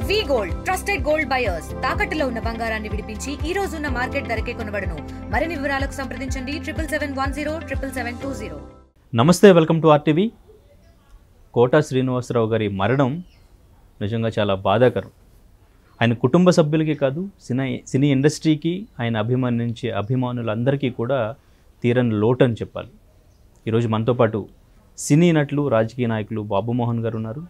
వి gold trusted gold buyers తాకట్టులో ఉన్న బంగారాన్ని విడిపించి ఈ రోజు ఉన్న మార్కెట్ ధరకే కొనబడును. మరిన్ని వివరాలకు సంప్రదించండి 7771077720. నమస్తే, welcome to RTV. Kota Srinivasarao గారి మరణం నిజంగా చాలా బాధాకరం. ఆయన కుటుంబ సభ్యులకి కాదు, సినీ ఇండస్ట్రీకి ఆయన అభిమానించే అభిమానులందరికీ కూడా తీరని లోటు అని చెప్పాలి. ఈరోజు మనతో పాటు సినీ నటులు, రాజకీయ నాయకులు బాబు మోహన్ గారు ఉన్నారు.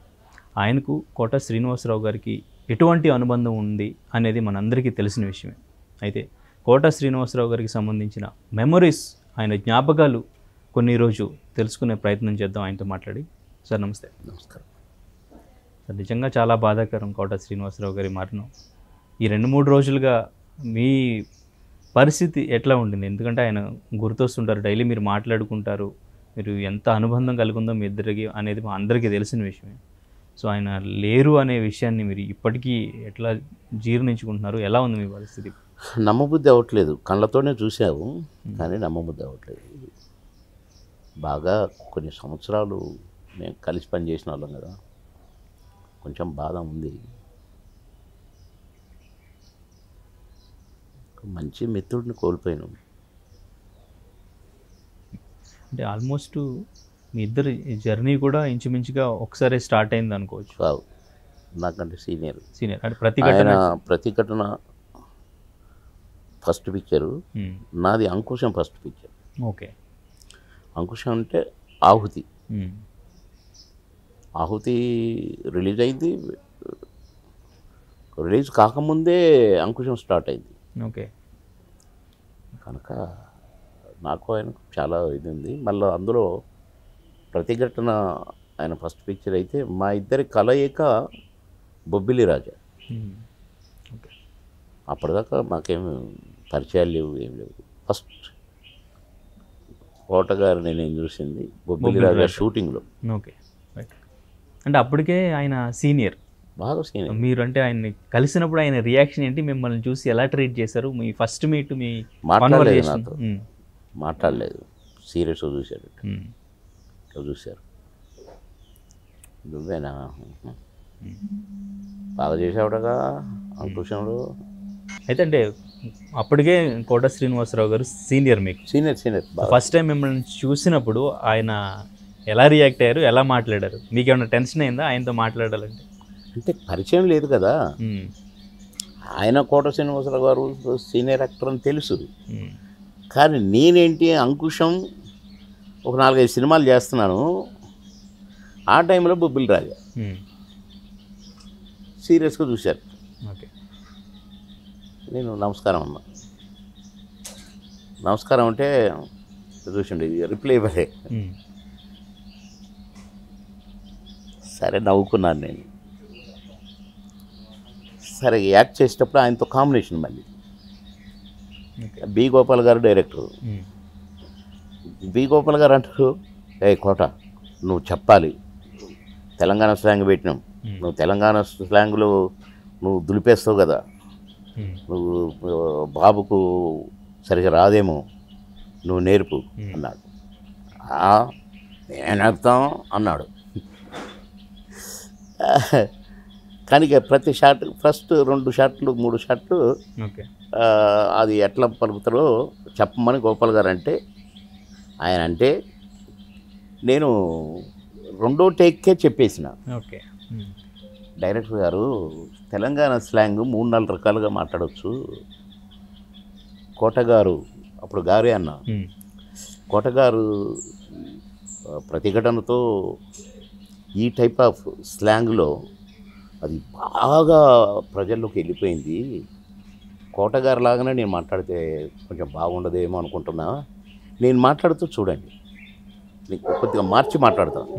ఆయనకు కోటా శ్రీనివాసరావు గారికి ఎటువంటి అనుబంధం ఉంది అనేది మనందరికీ తెలిసిన విషయమే. అయితే కోటా శ్రీనివాసరావు గారికి సంబంధించిన మెమరీస్, ఆయన జ్ఞాపకాలు కొన్ని రోజు తెలుసుకునే ప్రయత్నం చేద్దాం ఆయనతో మాట్లాడి. సార్ నమస్తే. నమస్కారం సార్, నిజంగా చాలా బాధాకరం కోటా శ్రీనివాసరావు గారి మరణం. ఈ 2-3 రోజులుగా మీ పరిస్థితి ఎట్లా ఉండింది? ఎందుకంటే ఆయన గుర్తొస్తుంటారు, డైలీ మీరు మాట్లాడుకుంటారు, మీరు ఎంత అనుబంధం కలిగి ఉందో మీ ఇద్దరికి అనేది మా అందరికీ తెలిసిన విషయమే. సో ఆయన లేరు అనే విషయాన్ని మీరు ఇప్పటికీ ఎట్లా జీర్ణించుకుంటున్నారు? ఎలా ఉంది మీ పరిస్థితి? నమ్మబుద్ధి అవ్వట్లేదు. కళ్ళతోనే చూసాము కానీ నమ్మబుద్ధి అవ్వట్లేదు. బాగా కొన్ని సంవత్సరాలు మేము కలిసి పనిచేసిన వాళ్ళం కదా, కొంచెం బాధ ఉంది. మంచి మిత్రుడిని కోల్పోయాను. అంటే ఆల్మోస్ట్ మీ ఇద్దరు జర్నీ కూడా ఇంచుమించుగా ఒకసారి స్టార్ట్ అయింది అనుకోవచ్చు. కావు, నాకంటే సీనియర్. అంటే ప్రతిఘటన ఫస్ట్ పిక్చరు, నాది Ankusam first picture. Okay. Ankusam అంటే ఆహుతి. ఆహుతి రిలీజ్ అయింది, రిలీజ్ కాకముందే అంకుశం స్టార్ట్ అయింది. ఓకే. కనుక నాకు ఆయనకు చాలా ఇది ఉంది. మళ్ళీ అందులో ప్రతిఘటన ఆయన ఫస్ట్ పిక్చర్ అయితే మా ఇద్దరి కలయిక బొబ్బిలి రాజా. ఓకే. అప్పటిదాకా మాకేమి పరిచయాలు లేవు, ఏం లేవు. ఫస్ట్ కోట గారిని నేను చూసింది బొబ్బిలి రాజా షూటింగ్లో. ఓకే. అంటే అప్పటికే ఆయన సీనియర్, బాగా సీనియర్. మీరు అంటే ఆయన్ని కలిసినప్పుడు ఆయన రియాక్షన్ ఏంటి? మిమ్మల్ని చూసి ఎలా ట్రీట్ చేశారు? మీ ఫస్ట్ మీట్, మీ మాట్లాడలేదు, నాతో మాట్లాడలేదు, సీరియస్గా చూశాడు. చూశారు, నువ్వేనా బాగా చేసావుడగా అంకుశంలో. అయితే అంటే అప్పటికే కోటా శ్రీనివాసరావు గారు సీనియర్, మీకు సీనియర్. ఫస్ట్ టైం మిమ్మల్ని చూసినప్పుడు ఆయన ఎలా రియాక్ట్ అయ్యారు, ఎలా మాట్లాడారు? మీకు ఏమైనా టెన్షన్ అయిందా ఆయనతో మాట్లాడాలంటే? అంటే పరిచయం లేదు కదా, ఆయన కోటా శ్రీనివాసరావు గారు సీనియర్ యాక్టర్ అని తెలుసు. కానీ నేనేంటి, అంకుశం ఒక 4-5 సినిమాలు చేస్తున్నాను. ఆ టైంలో బొబ్బిలి రాజా సీరియస్గా చూశారు. ఓకే. నేను నమస్కారం అన్నా. నమస్కారం అంటే చూసిండి, రిప్లై ఇవ్వలే. సరే నవ్వుకున్నాను నేను. సరే యాక్ట్ చేసేటప్పుడు ఆయనతో కాంబినేషన్ మళ్ళీ బి గోపాల్ గారు డైరెక్టర్. బి గోపాల్ గారు అంటారు, ఏ కోట నువ్వు చెప్పాలి, తెలంగాణ స్లాంగ్ పెట్టినాం, నువ్వు తెలంగాణ స్లాంగ్లో నువ్వు దులిపేస్తావు కదా, నువ్వు బాబుకు సరిగా రాదేమో, నువ్వు నేర్పు అన్నాడు. నేను నేర్పుతాం అన్నాడు. కానీ ప్రతి షాట్ ఫస్ట్ 2 షాట్లు 3 షాట్లు అది ఎట్లా పలుకుతారో చెప్పమని గోపాల్ గారు అంటే, ఆయన అంటే నేను 2వ టేక్కే చెప్పేసిన. ఓకే. డైరెక్టర్ గారు తెలంగాణ స్లాంగ్ 3-4 రకాలుగా మాట్లాడవచ్చు. కోటగారు అప్పుడు గారే అన్న, కోటగారు ప్రతిఘటనతో ఈ టైప్ ఆఫ్ స్లాంగ్లో అది బాగా ప్రజల్లోకి వెళ్ళిపోయింది. కోటగారు లాగానే నేను మాట్లాడితే కొంచెం బాగుండదేమో అనుకుంటున్నా, నేను మాట్లాడుతూ చూడండి, నీకు కొద్దిగా మార్చి మాట్లాడతాను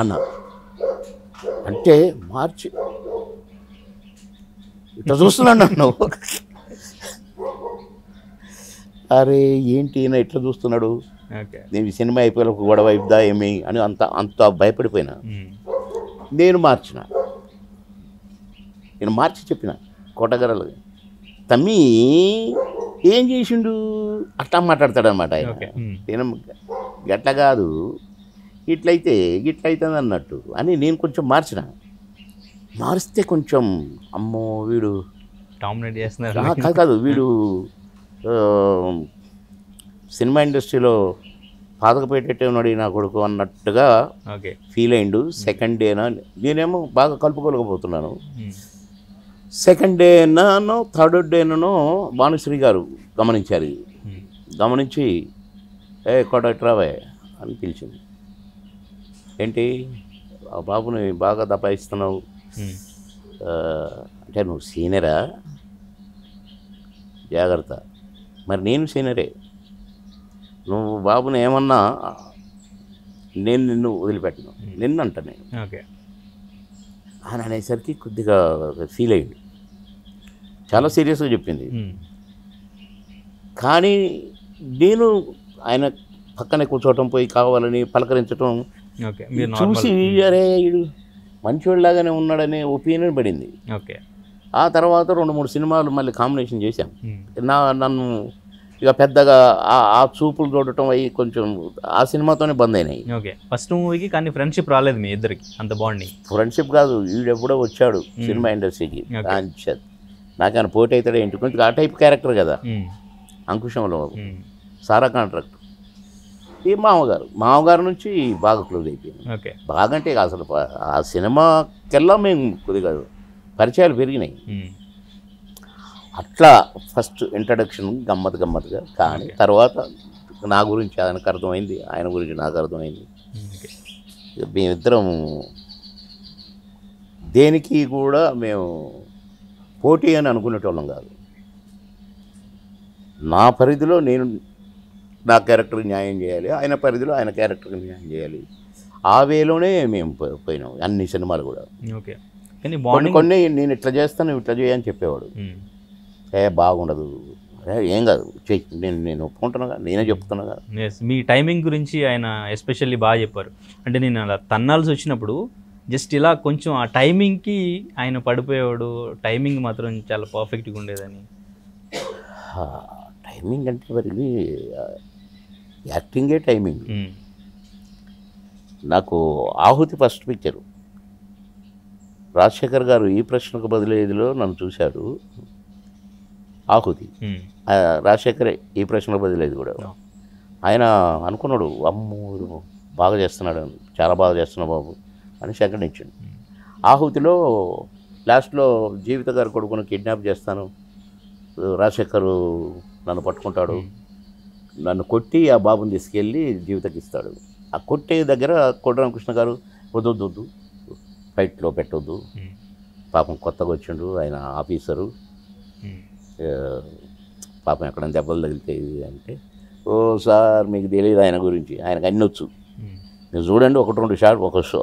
అన్న. అంటే మార్చి ఇట్లా చూస్తున్నాను నన్ను. అరే ఏంటి ఈయన ఇట్లా చూస్తున్నాడు, నేను ఈ సినిమా అయిపోయి ఒక గొడవ అయిద్దా ఏమి అని అంత భయపడిపోయినా. నేను మార్చి చెప్పిన కోటగారు, తమ్మి ఏం చేసిండు అట్లా మాట్లాడతాడు అనమాట ఆయన. నేను గట్ల కాదు, ఇట్లయితే గిట్లయితుంది అన్నట్టు అని నేను కొంచెం మార్చిన. మారిస్తే కొంచెం అమ్మో వీడు డామినేట్ చేస్తున్నారు. కాదు వీడు సినిమా ఇండస్ట్రీలో పాతక పెట్టేట్టే ఉన్నాడు నా కొడుకు అన్నట్టుగా ఓకే ఫీల్ అయిండు. సెకండ్ డేనా నేనేమో బాగా కలుపుకోలేకపోతున్నాను. సెకండ్ డేనానో థర్డ్ డేనో భానుశ్రీ గారు గమనించారు ఇది. గమనించి కొడట్రావే అని పిలిచింది. ఏంటి ఆ బాబుని బాగా దబాయిస్తున్నావు అంటే నువ్వు సీనియరా, జాగ్రత్త. మరి నేను సీనియరే, నువ్వు బాబుని ఏమన్నా నేను నిన్ను వదిలిపెట్టను, నిన్నంట నేను ఓకే అని అనేసరికి కొద్దిగా ఫీల్ అయ్యింది. చాలా సీరియస్గా చెప్పింది. కానీ నేను ఆయన పక్కనే కూర్చోవటం, పోయి కావాలని పలకరించడం ఓకే చూసి అరే వీడు మంచివాళ్ళలాగానే ఉన్నాడనే ఒపీనియన్ పడింది. ఓకే ఆ తర్వాత 2-3 సినిమాలు మళ్ళీ కాంబినేషన్ చేశాం. నన్ను ఇక పెద్దగా ఆ చూపులు చూడటం అయ్యి కొంచెం ఆ సినిమాతోనే బంద్ అయినాయి. ఓకే ఫస్ట్ మూవీకి కానీ ఫ్రెండ్షిప్ రాలేదు మీ ఇద్దరికి అంత బాగుంది. ఫ్రెండ్షిప్ కాదు, వీడెప్పుడో వచ్చాడు సినిమా ఇండస్ట్రీకి. నాకైనా పోటీ అవుతాడు ఏంటి, కొంచెం ఆ టైప్ క్యారెక్టర్ కదా. అంకుశంలో సారా కాంట్రాక్ట్. ఈ మామగారు నుంచి బాగా క్లోజ్ అయిపోయింది. ఓకే బాగా అంటే అసలు ఆ సినిమాకెల్లా మేము కొద్దిగా పరిచయాలు పెరిగినాయి. అట్లా ఫస్ట్ ఇంట్రడక్షన్ గమ్మత్తుగా. కానీ తర్వాత నా గురించి ఆయనకు అర్థమైంది, ఆయన గురించి నాకు అర్థమైంది. మేమిద్దరం దేనికి కూడా మేము పోటీ అని అనుకునేటోళ్ళం కాదు. నా పరిధిలో నేను నా క్యారెక్టర్కి న్యాయం చేయాలి, ఆయన పరిధిలో ఆయన క్యారెక్టర్కి న్యాయం చేయాలి. ఆ వేలోనే మేము పోయినాం అన్ని సినిమాలు కూడా. ఓకే కానీ కొన్ని నేను ఇట్లా చేస్తాను ఇట్లా చేయని చెప్పేవాడు. బాగుండదు, ఏం కాదు చెయ్యి, నేను ఒప్పుకుంటున్నాగా, నేనే చెప్తున్నాగా. మీ టైమింగ్ గురించి ఆయన ఎస్పెషల్లీ బాగా చెప్పారు. అంటే నేను అలా తన్నాల్సి వచ్చినప్పుడు జస్ట్ ఇలా కొంచెం ఆ టైమింగ్కి ఆయన పడిపోయేవాడు. టైమింగ్ మాత్రం చాలా పర్ఫెక్ట్గా ఉండేదని. టైమింగ్ అంటే మరి యాక్టింగే టైమింగ్. నాకు ఆహుతి ఫస్ట్ పిక్చరు రాజశేఖర్ గారు ఈ ప్రశ్నకు బదిలేదిలో నన్ను చూశాడు. ఆహుతి రాజశేఖరే ఈ ప్రశ్నకు బదిలేదు కూడా. ఆయన అనుకున్నాడు అమ్మో బాగా చేస్తున్నాడు, చాలా బాగా చేస్తున్నావు బాబు అని సెకండ్ ఇచ్చాడు. ఆహుతిలో లాస్ట్లో జీవిత గారు కొడుకును కిడ్నాప్ చేస్తాను, రాజశేఖర్ నన్ను పట్టుకుంటాడు, నన్ను కొట్టి ఆ బాబుని తీసుకెళ్ళి జీవితకి ఇస్తాడు. ఆ కొట్టే దగ్గర కోటరామకృష్ణ గారు వద్దు ఫైట్లో పెట్టొద్దు, పాపం కొత్తగా వచ్చిండు ఆయన ఆఫీసరు, పాపం ఎక్కడైనా దెబ్బలు తగిలితాయి అంటే, ఓ సార్ మీకు తెలియదు ఆయన గురించి, ఆయనకు అన్నీ వచ్చు, మీరు చూడండి 1-2 షాట్,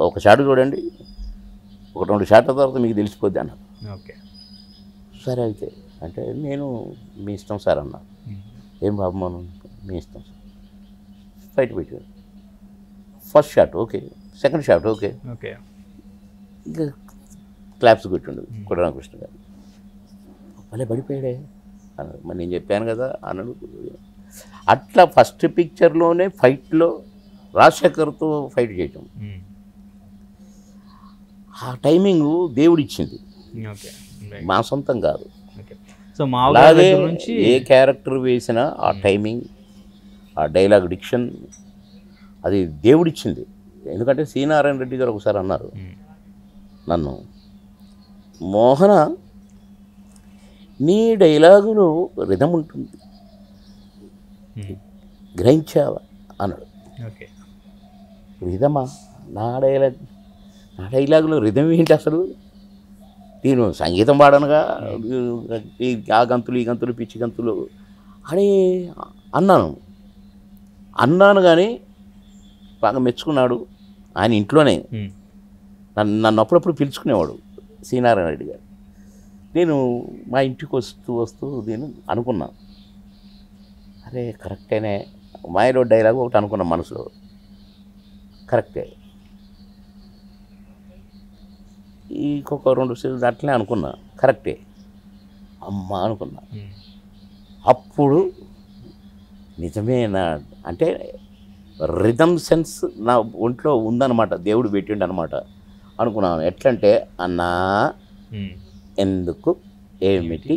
ఒక షాట్ చూడండి, 1-2 షాట్ల తర్వాత మీకు తెలిసిపోద్ది అన్నారు. ఓకే సరే అయితే అంటే నేను మీ ఇష్టం సార్ అన్నా. ఏం బాబు మనం మీ ఇష్టం సార్. ఫైట్ పెట్టాడు. First shot okay, second shot okay, okay ఇంకా క్లాప్స్ కొట్టిండదు కోటరామకృష్ణ గారు. భలే పడిపోయాడే అన్నాడు. మరి నేను చెప్పాను కదా అన్నాడు. అట్లా ఫస్ట్ పిక్చర్లోనే ఫైట్లో రాజశేఖర్తో ఫైట్ చేయటం, ఆ టైమింగ్ దేవుడిచ్చింది, మా సొంతం కాదు. సో అలాగే ఏ క్యారెక్టర్ వేసినా ఆ టైమింగ్, ఆ డైలాగ్ డిక్షన్ అది దేవుడిచ్చింది. ఎందుకంటే సి నారాయణ రెడ్డి గారు ఒకసారి అన్నారు నన్ను, మోహన నీ డైలాగులో రిధం ఉంటుంది గ్రహించావా అన్నాడు. రిధమా? నా డైలాగులో రిధం ఏంటి అసలు? నేను సంగీతం పాడనుగా ఆ గంతులు ఈ గంతులు పిచ్చి గంతులు అని అన్నాను కానీ బాగా మెచ్చుకున్నాడు. ఆయన ఇంట్లోనే నన్ను అప్పుడప్పుడు పిలుచుకునేవాడు సి నారాయణ రెడ్డి గారు. నేను మా ఇంటికి వస్తూ నేను అనుకున్నా, అరే కరెక్టేనే, మాయలో డైలాగ్ ఒకటి అనుకున్నా మనసులో, కరెక్టే. ఇంకొక 2 సీన్లు అట్లనే అనుకున్నా, కరెక్టే అమ్మ అనుకున్నా. అప్పుడు నిజమే అంటే రిథమ్ సెన్స్ నా ఒంట్లో ఉందన్నమాట, దేవుడు పెట్టిండు అనమాట. అనుకున్నాను. ఎట్లంటే అన్నా ఎందుకు ఏమిటి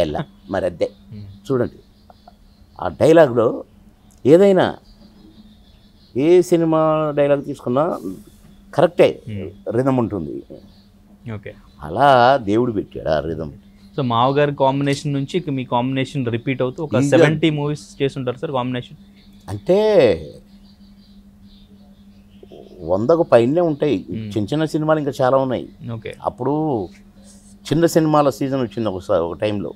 ఎలా మరి అదే చూడండి. ఆ డైలాగ్లో ఏదైనా ఏ సినిమా డైలాగ్ తీసుకున్నా కరెక్టే రిథం ఉంటుంది. ఓకే, అలా దేవుడు పెట్టాడు ఆ రిథం. సో మావగారి కాంబినేషన్ నుంచి మీ కాంబినేషన్ రిపీట్ అవుతూ ఒక 70 మూవీస్ చేస్తుంటారు సార్ కాంబినేషన్. అంటే 100కు పైనే ఉంటాయి. చిన్న చిన్న సినిమాలు ఇంకా చాలా ఉన్నాయి. ఓకే, అప్పుడు చిన్న సినిమాల సీజన్ వచ్చింది ఒక టైంలో.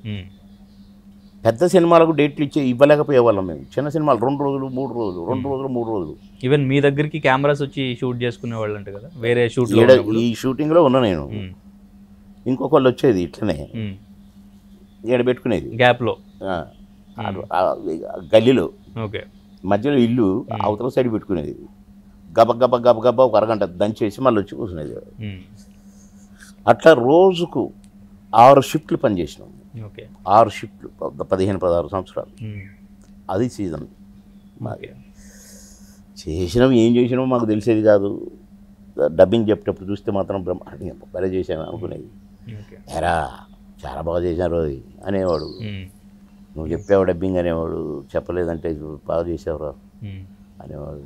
పెద్ద సినిమాలకు డేట్లు ఇవ్వలేకపోయేవాళ్ళం మేము. చిన్న సినిమాలు 2 రోజులు 3 రోజులు 2 రోజులు 3 రోజులు. ఈవెన్ మీ దగ్గరికి కెమెరాస్ వచ్చి షూట్ చేసుకునే వాళ్ళు అంట కదా వేరే షూట్. ఈ షూటింగ్లో ఉన్నా నేను. ఇంకొకళ్ళు వచ్చేది ఇట్లనే ఈడ పెట్టుకునేది గ్యాప్లో గల్లీలో. ఓకే, మధ్యలో ఇల్లు అవతల సైడ్ పెట్టుకునేది. గబ గబ గబ గబ ఒక అరగంట దంచేసి మళ్ళీ వచ్చి కూర్చునేది. అట్లా రోజుకు 6 షిఫ్ట్లు పనిచేసినాం. ఓకే, 6 షిఫ్ట్లు 15-16 సంవత్సరాలు. అది సీజన్ మాది. చేసినాం, ఏం చేసినామో మాకు తెలిసేది కాదు. డబ్బింగ్ చెప్పేటప్పుడు చూస్తే మాత్రం బ్రహ్మాండంగా భలే చేశాను అనుకునేది. ఎరా చాలా బాగా చేశారు అనేవాడు. నువ్వు చెప్పావు డబ్బింగ్ అనేవాడు. చెప్పలేదంటే బాగా చేసావురా అనేవాడు.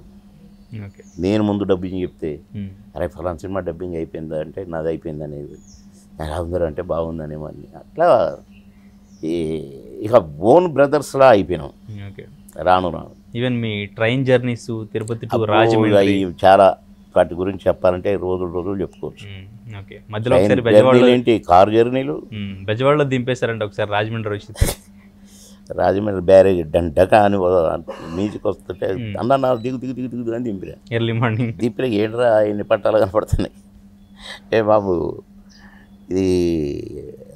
నేను ముందు డబ్బింగ్ చెప్తే అరే ఫలానా సినిమా డబ్బింగ్ అయిపోయిందా అంటే నాది అయిపోయింది అనేది. ఎలా ఉందరు అంటే బాగుంది అనేవాడిని. అట్లా ఇక ఓన్ బ్రదర్స్లా అయిపోయినాం రాను రాను. Even me train journeys Tirupati to Rajahmundry చాలా, వాటి గురించి చెప్పాలంటే రోజులు చెప్పుకోవచ్చు. మధ్యలో ఒకసారి ఏంటి కారు జర్నీలు బెజవాడలో దింపేశారంటే ఒకసారి రాజమండ్రి వచ్చి. రాజమండ్రి బ్యారేజ్ డండక అని మీదికి వస్తుంటే అన్న దిగు దిగు దిగు దిగు అని దింపిరా. ఎర్లీ మార్నింగ్ దింపిన ఏంట్రా ఎన్ని పట్టాలు కనపడుతున్నాయి. ఏ బాబు ఇది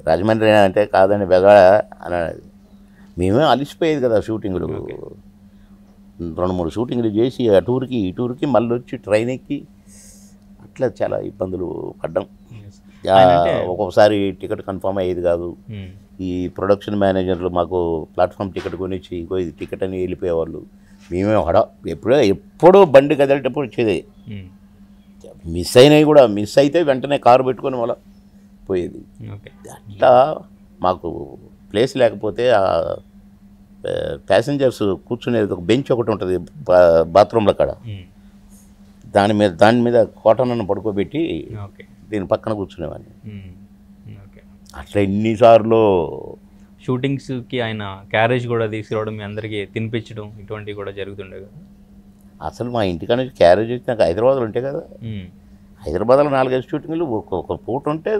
రాజమండ్రి అంటే కాదని బెజవాడ అన్నది. మేమే అలిసిపోయేది కదా షూటింగ్లు. 2-3 షూటింగ్లు చేసి అటూరికి ఇటూరికి మళ్ళీ వచ్చి ట్రైన్ ఎక్కి అట్లా చాలా ఇబ్బందులు పడ్డాం. ఒక్కొక్కసారి టికెట్ కన్ఫర్మ్ అయ్యేది కాదు. ఈ ప్రొడక్షన్ మేనేజర్లు మాకు ప్లాట్ఫామ్ టికెట్ కొనిచ్చి ఇంకో ఇది టికెట్ అని వెళ్ళిపోయేవాళ్ళు. మేమే ఎప్పుడో బండి కదిలేటప్పుడు వచ్చేది. మిస్ అయినవి కూడా, మిస్ అయితే వెంటనే కారు పెట్టుకొని మళ్ళీ పోయేది. అట్లా మాకు ప్లేస్ లేకపోతే ప్యాసింజర్స్ కూర్చునేది ఒక బెంచ్ ఒకటి ఉంటుంది బాత్రూంలో కాడ. దాని మీద కోటనన్ను పడుకోబెట్టి దీని పక్కన కూర్చునేవాడిని. అట్లా ఎన్నిసార్లు షూటింగ్స్కి ఆయన క్యారేజ్ కూడా తీసుకురావడం, మీ అందరికీ తినిపించడం ఇటువంటివి కూడా జరుగుతుండే కదా. అసలు మా ఇంటికాడ నుంచి క్యారేజ్ వచ్చి నాకు హైదరాబాద్లో ఉంటాయి కదా. హైదరాబాద్లో 4-5 షూటింగ్లు ఒక పూట ఉంటే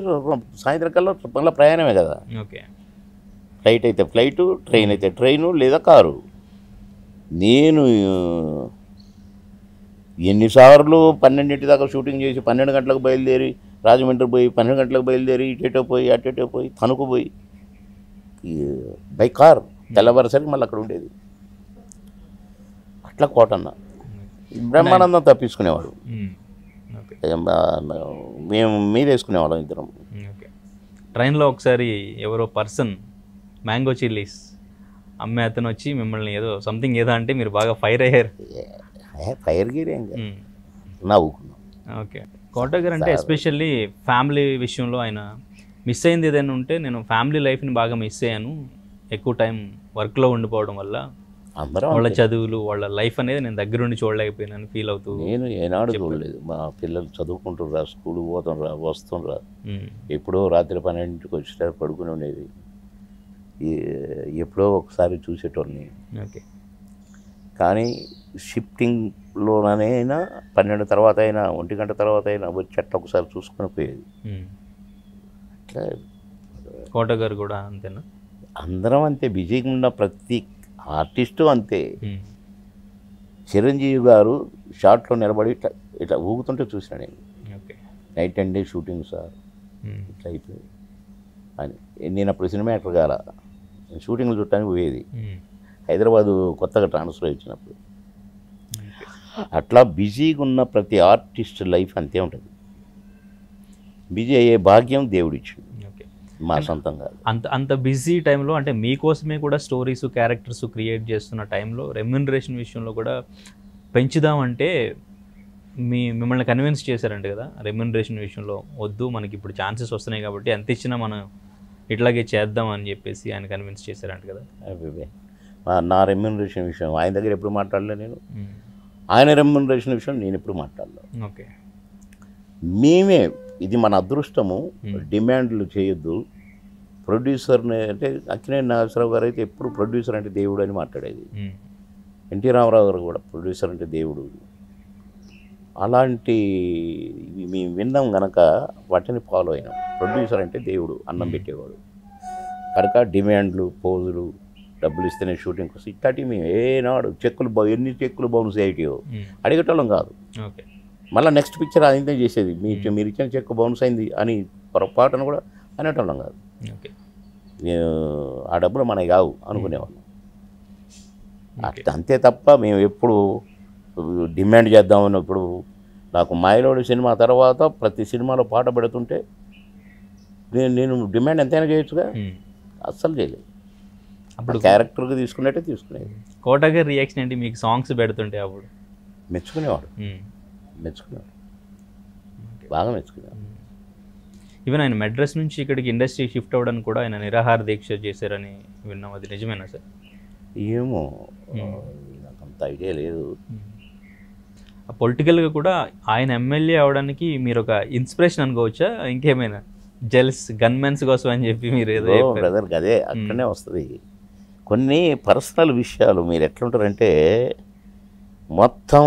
సాయంత్రం కల్లా మళ్ళీ ప్రయాణమే కదా. ఓకే, ఫ్లైట్ అయితే ఫ్లైటు, ట్రైన్ అయితే ట్రైను లేదా కారు. నేను ఎన్నిసార్లు 12 దాకా షూటింగ్ చేసి 12 గంటలకు బయలుదేరి రాజమండ్రి పోయి 12 గంటలకు బయలుదేరి ఇటేటో పోయి అటేటో పోయి తణుకు పోయి బై కార్ తెల్లవారుసరికి మళ్ళీ అక్కడ ఉండేది. అట్లా కోటన్న బ్రహ్మానందం తప్పించుకునేవాడు. మేము వేసుకునేవాళ్ళం ఇద్దరం. ట్రైన్లో ఒకసారి ఎవరో పర్సన్ మ్యాంగో చిల్లీస్ అమ్మే అతను వచ్చి మిమ్మల్ని ఏదో సంథింగ్ ఏదో అంటే మీరు బాగా ఫైర్ అయ్యారు. ఫైర్ గీరే నవ్వుకున్నాం. ఓకే, కోట గారు అంటే ఎస్పెషల్లీ ఫ్యామిలీ విషయంలో ఆయన మిస్ అయింది ఏదైనా ఉంటే, నేను ఫ్యామిలీ లైఫ్ని బాగా మిస్ అయ్యాను, ఎక్కువ టైం వర్క్లో ఉండిపోవడం వల్ల వాళ్ళ చదువులు వాళ్ళ లైఫ్ అనేది నేను దగ్గరుండి చూడలేకపోయినాను ఫీల్ అవుతూ. నేను ఏనాడు చూడలేదు. మా పిల్లలు చదువుకుంటుర్రా, స్కూల్కి పోతుండ్రా, వస్తుండ్రా. ఎప్పుడో రాత్రి 12ంటికి వచ్చేసారి పడుకుని ఉండేది. ఎప్పుడో ఒకసారి చూసేటోళ్ళని. ఓకే, కానీ షిఫ్టింగ్లోనైనా 12 తర్వాత అయినా 1 గంట తర్వాత అయినా వచ్చి అట్లా ఒకసారి చూసుకొని పోయేది. అట్లా కోట గారు కూడా అంతేనా? అందరం అంతే. బిజీగా ఉన్న ప్రతి ఆర్టిస్టు అంతే. చిరంజీవి గారు షార్ట్లో నిలబడి ఇట్లా ఇట్లా ఊగుతుంటే చూసిన నేను. నైట్ 10 days షూటింగ్ సార్ ఇట్లా అయిపోయింది అని. నేను అప్పుడు సినిమా యాక్టర్ కాల, షూటింగ్లు చుట్టానికి పోయేది. హైదరాబాదు కొత్తగా ట్రాన్స్ఫర్ ఇచ్చినప్పుడు. అట్లా బిజీగా ఉన్న ప్రతి ఆర్టిస్ట్ లైఫ్ అంతే ఉంటుంది. బిజీ అయ్యే భాగ్యం దేవుడిచ్చింది, మా సొంతం కాదు. అంత బిజీ టైంలో అంటే మీకోసమే కూడా స్టోరీస్ క్యారెక్టర్స్ క్రియేట్ చేస్తున్న టైంలో రెమ్యూనరేషన్ విషయంలో కూడా పెంచుదామంటే మిమ్మల్ని కన్విన్స్ చేశారంట కదా రెమ్యునరేషన్ విషయంలో, వద్దు మనకి ఇప్పుడు ఛాన్సెస్ వస్తున్నాయి కాబట్టి ఎంత ఇచ్చినా మనం ఇట్లాగే చేద్దాం అని చెప్పేసి ఆయన కన్విన్స్ చేశారంట కదా. అవి నా రెమ్యునరేషన్ విషయం ఆయన దగ్గర ఎప్పుడు మాట్లాడలే నేను, ఆయన రెమ్యునరేషన్ విషయం నేను ఎప్పుడు మాట్లాడలేదు. ఓకే, మేమే ఇది మన అదృష్టము, డిమాండ్లు చేయొద్దు. ప్రొడ్యూసర్ని అంటే అక్కినేని నాగేశ్వరరావు గారు అయితే ఎప్పుడు ప్రొడ్యూసర్ అంటే దేవుడు అని మాట్లాడేది. ఎన్టీ రామారావు గారు కూడా ప్రొడ్యూసర్ అంటే దేవుడు. అలాంటి మేము విన్నాం గనక వాటిని ఫాలో అయినాం. ప్రొడ్యూసర్ అంటే దేవుడు, అన్నం పెట్టేవాడు కనుక డిమాండ్లు, పోజులు, డబ్బులు ఇస్తేనే షూటింగ్ కోసం ఇట్లాంటివి మేము ఏనాడు ఎన్ని చెక్కులు బౌన్స్ అయ్యేటివో అడిగేటోళ్ళం కాదు. ఓకే, మళ్ళీ నెక్స్ట్ పిక్చర్ అయిందే చేసేది. మీరు ఇచ్చిన చెక్ బౌన్స్ అయింది అని పొరపాటును కూడా అనేటోళ్ళం కాదు. ఓకే, ఆ డబ్బులు మనకి కావు అనుకునేవాళ్ళం. అంతే తప్ప మేము ఎప్పుడు డిమాండ్ చేద్దామని. ఇప్పుడు నాకు మాయలోడి సినిమా తర్వాత ప్రతి సినిమాలో పాట పెడుతుంటే నేను డిమాండ్ ఎంతైనా చేయొచ్చుగా, అస్సలు చేయలేదు. అప్పుడు క్యారెక్టర్గా తీసుకునేట్టే తీసుకునేది. కోట గారి రియాక్షన్ ఏంటి మీకు సాంగ్స్ పెడుతుంటే? అప్పుడు మెచ్చుకునేవాడు, బాగా మెచ్చుకునేవాడు. ఈవెన్ ఆయన మెడ్రాస్ నుంచి ఇక్కడికి ఇండస్ట్రీ షిఫ్ట్ అవ్వడానికి కూడా ఆయన నిరాహార దీక్ష చేశారని విన్నాం, అది నిజమేనా సార్? ఏమో నాకు అంత ఐడియా లేదు. పొలిటికల్గా కూడా ఆయన ఎమ్మెల్యే అవడానికి మీరు ఒక ఇన్స్పిరేషన్ అనుకోవచ్చా? ఇంకేమైనా జెల్స్ గన్మెన్స్ కోసం అని చెప్పి మీరు ఏదో బ్రదర్ అదే అక్కడనే వస్తుంది. కొన్ని పర్సనల్ విషయాలు మీరు ఎట్లుంటారంటే మొత్తం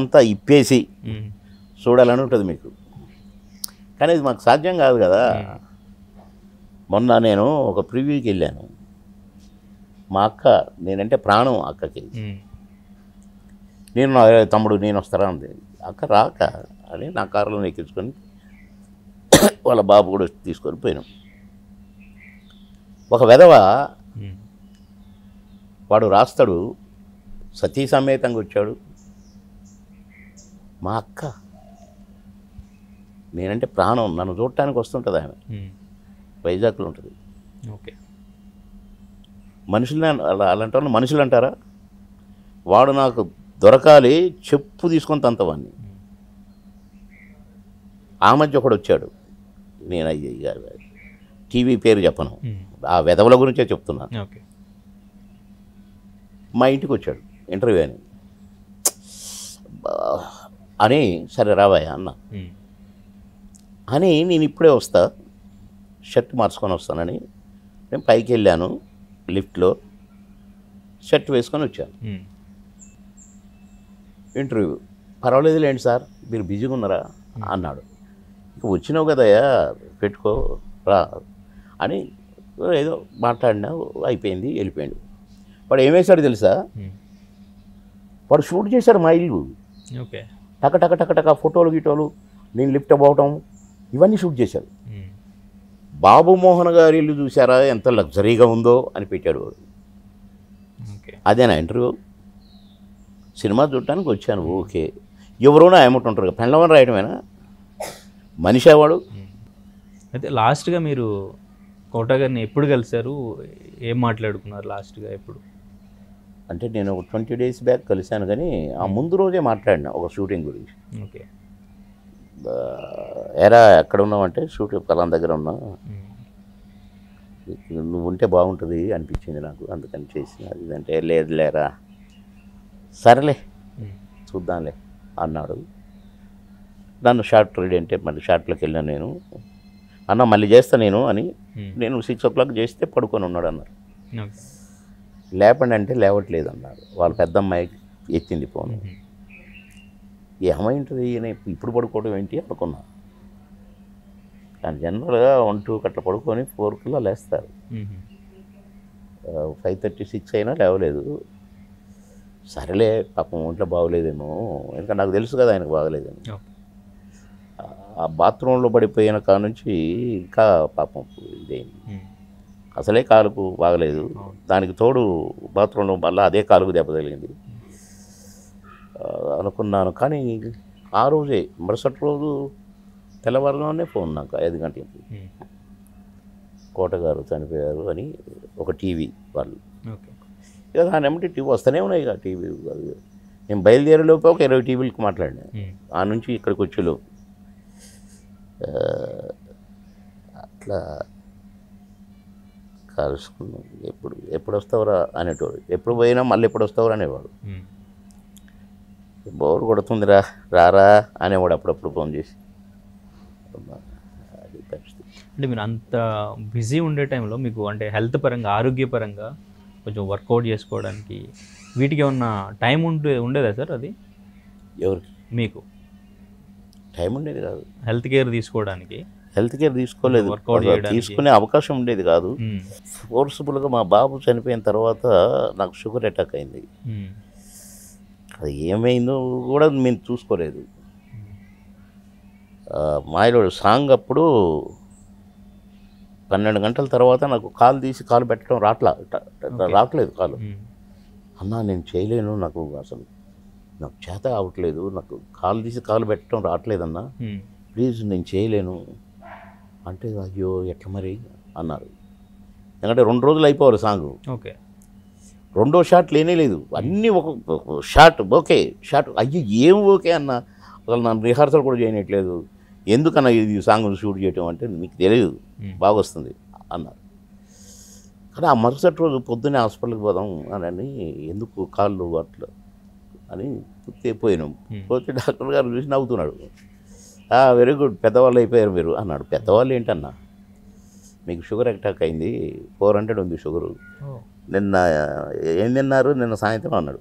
అంతా ఇప్పేసి చూడాలని ఉంటుంది మీకు, కానీ ఇది మాకు సాధ్యం కాదు కదా. మొన్న నేను ఒక ప్రివ్యూకి వెళ్ళాను. మా అక్క, నేనంటే ప్రాణం అక్కకి, నేను తమ్ముడు నేను వస్తారా అంది. అక్క రాక అని నా కారులో ఎక్కించుకొని వాళ్ళ బాబు కూడా తీసుకొని పోయినాం. ఒక వెధవ వాడు రాస్తాడు, సతీ సమేతంగా వచ్చాడు. మా అక్క, నేనంటే ప్రాణం, నన్ను చూడటానికి వస్తుంటుంది ఆమె, వైజాగ్లో ఉంటుంది. ఓకే, మనుషులు అలాంటి వాళ్ళు మనుషులు అంటారా? వాడు నాకు దొరకాలి, చెప్పు తీసుకొని తంతవాడిని. ఆ మధ్య ఒకడు వచ్చాడు, నేను టీవీ పేరు చెప్పను, ఆ వెధవల గురించే చెప్తున్నాను. ఓకే, మా ఇంటికి వచ్చాడు ఇంటర్వ్యూ అని సరే రావాయా అన్న అని, నేను ఇప్పుడే వస్తా షర్ట్ మార్చుకొని వస్తానని నేను పైకి వెళ్ళాను. లిఫ్ట్లో షర్ట్ వేసుకొని వచ్చాను. ఇంటర్వ్యూ పర్వాలేదులేండి సార్, మీరు బిజీగా ఉన్నారా అన్నాడు. ఇక వచ్చినావు కదయ్యా పెట్టుకో రా అని ఏదో మాట్లాడినా అయిపోయింది, వెళ్ళిపోయాడు. వాడు ఏం వేశాడు తెలుసా? వాడు షూట్ చేశాడు మా ఇల్లు. ఓకే, టక టక టక టక ఫోటోలు గీటోలు, నేను లిఫ్ట్ అవ్వటం ఇవన్నీ షూట్ చేశాడు. బాబు మోహన్ గారి ఇల్లు చూసారా ఎంత లగ్జరీగా ఉందో అని పెట్టాడు వాడు. అదేనా ఇంటర్వ్యూ? సినిమా చూడటానికి వచ్చాను, ఓకే. ఎవరోనా ఏమంటుంటారు, పెండ్లమని రాయటమేనా మనిషి వాడు? అయితే లాస్ట్గా మీరు కోట గారిని ఎప్పుడు కలిశారు, ఏం మాట్లాడుకున్నారు లాస్ట్గా ఎప్పుడు? అంటే నేను ఒక 20 days బ్యాక్ కలిశాను, కానీ ఆ ముందు రోజే మాట్లాడినా ఒక షూటింగ్ గురించి. ఓకే, ఎరా ఎక్కడ ఉన్నావంటే షూటింగ్ పలానా దగ్గర ఉన్నా, నువ్వు ఉంటే బాగుంటుంది అనిపించింది నాకు, అందుకని చేసిన. ఇదంటే లేదు లేరా, సరేలే చూద్దాంలే అన్నాడు. నన్ను షార్ట్ రెడీ అంటే మళ్ళీ షార్ట్లోకి వెళ్ళాను. నేను అన్న మళ్ళీ చేస్తా నేను అని, నేను 6 o'clock చేస్తే పడుకొని ఉన్నాడు అన్నారు. లేపండి అంటే లేవట్లేదు అన్నారు. వాళ్ళ పెద్దమ్మాయికి ఎత్తింది ఫోను. ఏమైంటుంది ఈయన ఇప్పుడు పడుకోవడం ఏంటి అనుకున్నా. కానీ జనరల్గా 1-2 అట్లా పడుకొని 4 లేస్తారు. 5:36 అయినా లేవలేదు. సరేలే పాపం ఒంట్లో బాగోలేదేమో, ఎందుకంటే నాకు తెలుసు కదా ఆయనకు బాగలేదని. ఆ బాత్రూంలో పడిపోయిన కాడ నుంచి ఇంకా పాపం ఇదేంది, అసలే కాలుకు బాగలేదు, దానికి తోడు బాత్రూంలో మళ్ళీ అదే కాలుకు దెబ్బ తగిలింది అనుకున్నాను. కానీ ఆ రోజే మరుసటి రోజు తెల్లవారులోనే ఫోన్ నాకు 5 గంటలకి, కోట గారు చనిపోయారు అని ఒక టీవీ వాళ్ళు. ఇక దాని ఏమిటి టీవీ వస్తూనే ఉన్నాయి ఇక టీవీ నేను బయలుదేరేలోపు ఒక 20 టీవీలకు మాట్లాడినా. ఆ నుంచి ఇక్కడికి వచ్చేలోపు అట్లా కలుసుకున్నాం. ఎప్పుడు వస్తావురా అనేటోడు, ఎప్పుడు పోయినా మళ్ళీ ఎప్పుడు వస్తావురా అనేవాడు. బోర్ కొడుతుందిరా రారా అనేవాడు అప్పుడప్పుడు ఫోన్ చేసి. అది పరిస్థితి. అంటే మీరు అంత బిజీ ఉండే టైంలో మీకు అంటే హెల్త్ పరంగా ఆరోగ్యపరంగా కొంచెం వర్కౌట్ చేసుకోవడానికి వీటికి ఏమన్నా టైం ఉండేదా సార్? అది ఎవరికి? మీకు టైం ఉండేది కాదు. హెల్త్ కేర్ తీసుకోవడానికి హెల్త్ కేర్ తీసుకోలేదు, వర్కౌట్ చేయడానికి తీసుకునే అవకాశం ఉండేది కాదు. ఫోర్స్ఫుల్గా మా బాబు చనిపోయిన తర్వాత నాకు షుగర్ అటాక్ అయింది. అది ఏమైందో కూడా మేము చూసుకోలేదు. మాయలో సాంగ్ అప్పుడు 12 గంటల తర్వాత నాకు కాలు తీసి కాలు పెట్టడం రావట్లేదు కాలు. అన్నా నేను చేయలేను, నాకు అసలు నాకు చేత అవ్వట్లేదు, నాకు కాలు తీసి కాలు పెట్టడం రావట్లేదన్నా, ప్లీజ్ నేను చేయలేను అంటే, అయ్యో ఎట్లా మరి అన్నారు. ఎందుకంటే 2 రోజులు అయిపోవాలి సాంగ్. ఓకే, రెండో షాట్ లేనే లేదు, అన్నీ ఒక షాట్ ఓకే షాట్. అయ్యో ఏం ఓకే అన్న, అసలు నన్ను రిహార్సల్ కూడా చేయనట్లేదు, ఎందుకన్నా ఇది సాంగ్ షూట్ చేయటం అంటే, మీకు తెలియదు బాగా వస్తుంది అన్నారు. కానీ ఆ మరుసటి రోజు పొద్దున్నే హాస్పిటల్కి పోదాం అని, ఎందుకు కాళ్ళు అట్లా అని పోయినాం. పోతే డాక్టర్ గారు చూసి నవ్వుతున్నాడు. వెరీ గుడ్, పెద్దవాళ్ళు అయిపోయారు మీరు అన్నాడు. పెద్దవాళ్ళు ఏంటన్నా, మీకు షుగర్ అటాక్ అయింది, 400 ఉంది షుగరు, నిన్న ఏం తిన్నారు నిన్న సాయంత్రం అన్నాడు.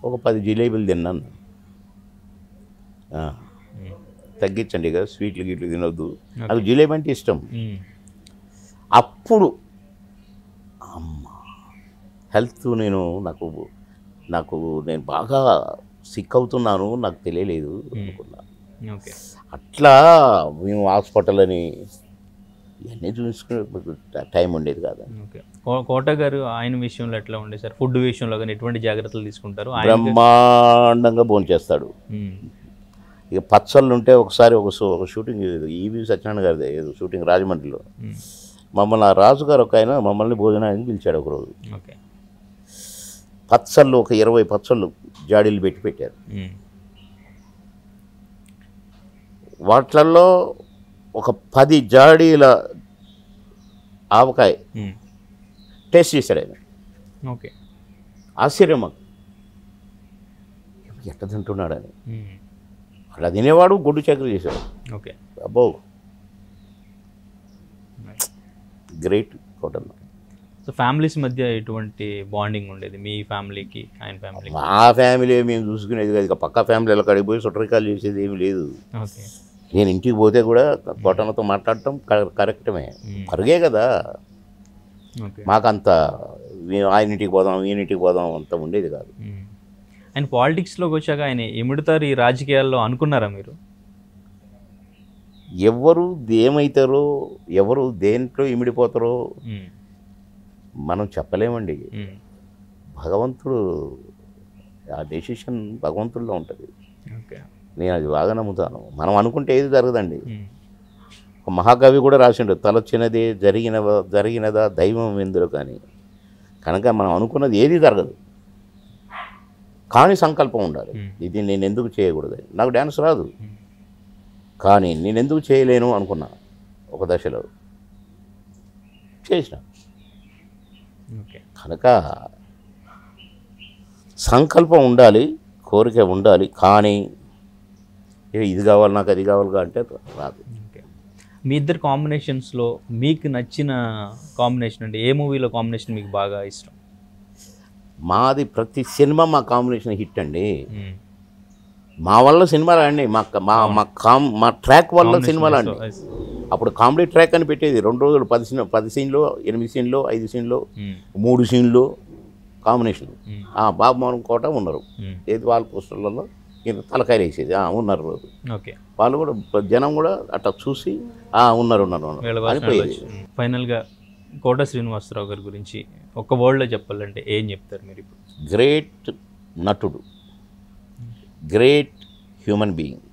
ఒక 10 జిలేబీలు తిన్నాను. తగ్గించండి ఇక స్వీట్లు గిట్లు తినొద్దు, నాకు జిలేబీ అంటే ఇష్టం. అప్పుడు అమ్మ హెల్త్ నేను బాగా సిక్ అవుతున్నాను, నాకు తెలియలేదు అనుకున్నాను. అట్లా మేము హాస్పిటల్ అని ఇవన్నీ చూసుకునే టైం ఉండేది కాదు. కోట గారు ఆయన విషయంలో ఎట్లా ఉండే సార్? ఫుడ్ విషయంలో కానీ ఎటువంటి జాగ్రత్తలు తీసుకుంటారు? బ్రహ్మాండంగా భోంచేస్తాడు. ఇక పచ్చళ్ళు ఉంటే ఒకసారి ఒక షూటింగ్ ఈవి సత్యనారాయణ గారిది ఏదో షూటింగ్ రాజమండ్రిలో, మమ్మల్ని ఆ రాజు గారు ఒక ఆయన మమ్మల్ని భోజనానికి పిలిచాడు ఒకరోజు. పచ్చళ్ళు ఒక 20 పచ్చళ్ళు జాడీలు పెట్టారు. వాటిల్లో ఒక 10 జాడీల ఆవకాయ టేస్ట్ చేశాడు ఆయన. ఓకే, ఆశ్చర్యం మాకు, ఎట్ట తింటున్నాడని. అలా తినేవాడు, గుడ్డు చక్కెర చేసేవాడు. ఓకే, అబ్బో గ్రేట్ కోటన్న. సో ఫ్యామిలీస్ మధ్య ఎటువంటి బాండింగ్ ఉండేది మీ ఫ్యామిలీకి ఆయన ఫ్యామిలీ? మా ఫ్యామిలీ మేము చూసుకునేది కాదు, ఇక పక్క ఫ్యామిలీలో కాడికి పోయి సుట్రికాలు చేసేది ఏమి లేదు. ఓకే, నేను ఇంటికి పోతే కూడా కోటన్నతో మాట్లాడటం కరెక్టమే, కరుగే కదా. మాకంత ఆయన ఇంటికి పోదాం ఈయనింటికి పోదాం అంత ఉండేది కాదు. ఆయన పాలిటిక్స్లోకి వచ్చాక ఆయన ఇమిడుతారు ఈ రాజకీయాల్లో అనుకున్నారా మీరు? ఎవరు ఏమవుతారో, ఎవరు దేంట్లో ఇమిడిపోతారో మనం చెప్పలేమండి. భగవంతుడు, ఆ డెసిషన్ భగవంతుడిలో ఉంటుంది. నేను అది బాగా నమ్ముతాను. మనం అనుకుంటే ఏది జరగదండి. ఒక మహాకవి కూడా రాసిండు, తలొచ్చినదే జరిగినదా దైవం ఎందులో కానీ. కనుక మనం అనుకున్నది ఏది జరగదు, కానీ సంకల్పం ఉండాలి. ఇది నేను ఎందుకు చేయకూడదు, నాకు డ్యాన్స్ రాదు కానీ నేను ఎందుకు చేయలేను అనుకున్నా, ఒక దశలో చేసిన. కనుక సంకల్పం ఉండాలి, కోరిక ఉండాలి, కానీ ఇది కావాలి నాకు అది కావాలి అంటే రాదు. మీ ఇద్దరు కాంబినేషన్స్లో మీకు నచ్చిన కాంబినేషన్ అంటే ఏ మూవీలో కాంబినేషన్ మీకు బాగా ఇష్టం? మాది ప్రతి సినిమా మా కాంబినేషన్ హిట్ అండి. మా వల్ల సినిమాలు అండి, మా ట్రాక్ వల్ల సినిమాలు అండి. అప్పుడు కామెడీ ట్రాక్ అని పెట్టేది, 2 రోజులు 10 సీన్లు 8 సీన్లు 5 సీన్లు 3 సీన్లు కాంబినేషన్. బాబు మోహన్ కోట ఉన్నారు, ఏది వాళ్ళ పోస్టర్లలో తలకాయలు వేసేది ఉన్నారు రోజు. వాళ్ళు కూడా జనం కూడా అట్లా చూసి ఉన్నారు అనిపోయేది. ఫైనల్గా కోట శ్రీనివాసరావు గారి గురించి ఒక వర్డ్లో చెప్పాలంటే ఏం చెప్తారు మీరు ఇప్పుడు? గ్రేట్ నటుడు, గ్రేట్ హ్యూమన్ బీయింగ్,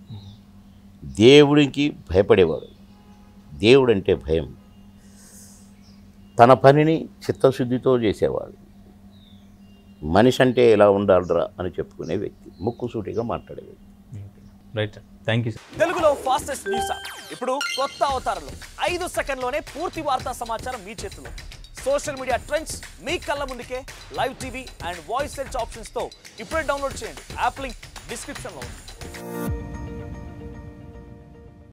దేవుడికి భయపడేవాడు, దేవుడు అంటే భయం, తన పనిని చిత్తశుద్ధితో చేసేవాడు, మనిషి అంటే ఎలా ఉండాలిరా అని చెప్పుకునే వ్యక్తి, ముక్కుసూటిగా మాట్లాడే వ్యక్తి. Right sir, thank you sir. తెలుగులో ఫాస్టెస్ట్ న్యూస్ యాప్ ఇప్పుడు కొత్త అవతారంలో 5 సెకండ్లోనే పూర్తి వార్తా సమాచారం మీ చేతిలో. సోషల్ మీడియా ట్రెండ్స్ మీ కళ్ళ ముందుకే live TV and voice search ఆప్షన్స్తో ఇప్పుడే డౌన్లోడ్ చేయండి. యాప్ లింక్ డిస్క్రిప్షన్లో ఉంది.